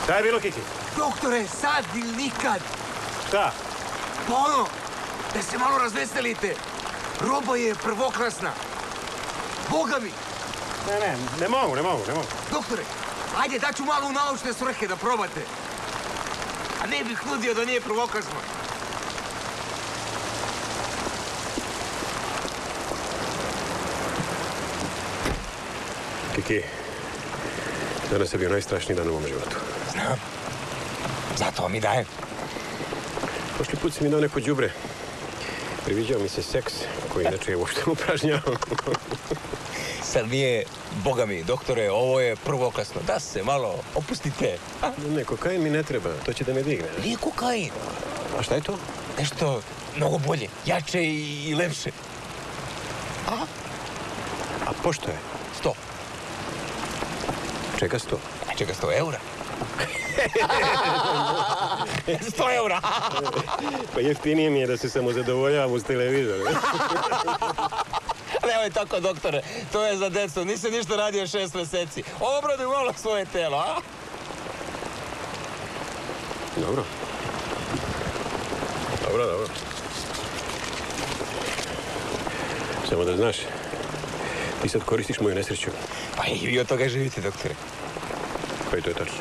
Šta je bilo, Kiki? Doktore, sad ili nikad. Šta? Pa ono, da se malo razveselite. Roba je prvokrasna. Boga mi. Ne mogu. Doktore, ajde, daću malo u naučne svrhe da probate. A ne bih nudio da nije prvokrasna. Kiki, danas je bio najstrašniji dan u mom životu. Znam. Zato vam i dajem. Prošli put si mi dao neko đubre. Priviđao mi se seks, koji inače uopšte ne upražnjavam. Sad nije, Boga mi, doktore, ovo je prvoklasno. Da se malo opustite. Ne, kokain mi ne treba, to će da me digne. Nije kokain. A šta je to? Nešto mnogo bolje, jače i lepše. A pošto je? 100. Čega 100? A čega 100 eura? 100 eura! Pa jeftinije mi je da se samo zadovoljavam uz televizor. Nemoj tako, doktore. To je za decu. Nisi ništa radio 6 meseci. Obraduj malo svoje telo, a? Dobro. Samo da znaš, ti sad koristiš moju nesreću. Pa i vi od toga živite, doktore. Pa i to je tačno.